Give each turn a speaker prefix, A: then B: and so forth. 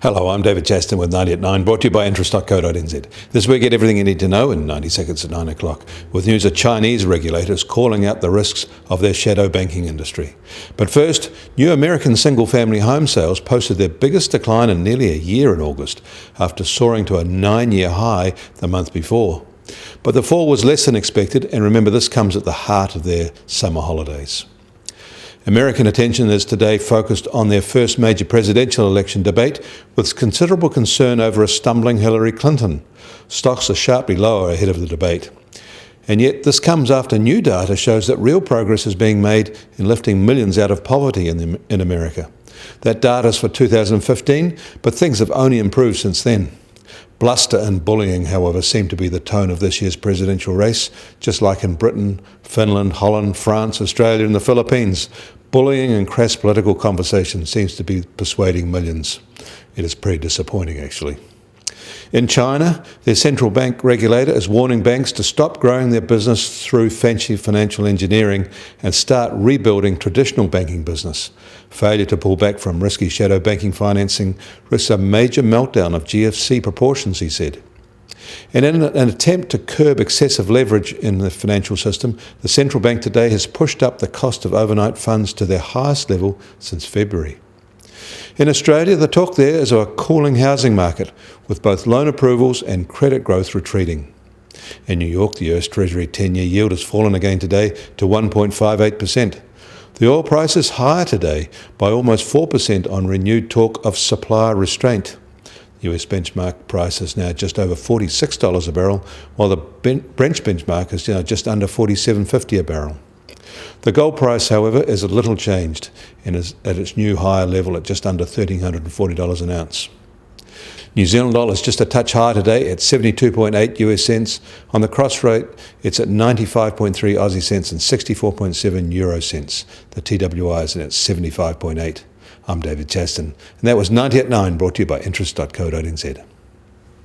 A: Hello, I'm David Chaston with 90 at 9, brought to you by interest.co.nz. This week, get everything you need to know in 90 seconds at 9 o'clock, with news of Chinese regulators calling out the risks of their shadow banking industry. But first, new American single-family home sales posted their biggest decline in nearly a year in August, after soaring to a 9-year high the month before. But the fall was less than expected, and remember, this comes at the heart of their summer holidays. American attention is today focused on their first major presidential election debate, with considerable concern over a stumbling Hillary Clinton. Stocks are sharply lower ahead of the debate. And yet this comes after new data shows that real progress is being made in lifting millions out of poverty in America. That data is for 2015, but things have only improved since then. Bluster and bullying, however, seem to be the tone of this year's presidential race, just like in Britain, Finland, Holland, France, Australia and the Philippines. Bullying and crass political conversation seems to be persuading millions. It is pretty disappointing, actually. In China, their central bank regulator is warning banks to stop growing their business through fancy financial engineering and start rebuilding traditional banking business. Failure to pull back from risky shadow banking financing risks a major meltdown of GFC proportions, he said. And in an attempt to curb excessive leverage in the financial system, the central bank today has pushed up the cost of overnight funds to their highest level since February. In Australia, the talk there is of a cooling housing market, with both loan approvals and credit growth retreating. In New York, the US Treasury 10-year yield has fallen again today to 1.58%. The oil price is higher today by almost 4% on renewed talk of supply restraint. The US benchmark price is now just over $46 a barrel, while the Brent benchmark is now just under $47.50 a barrel. The gold price, however, is a little changed and is at its new higher level at just under $1,340 an ounce. New Zealand dollar is just a touch higher today at 72.8 US cents. On the cross rate, it's at 95.3 Aussie cents and 64.7 Euro cents. The TWI is at 75.8. I'm David Chaston, and that was 90 at 9, brought to you by interest.co.nz.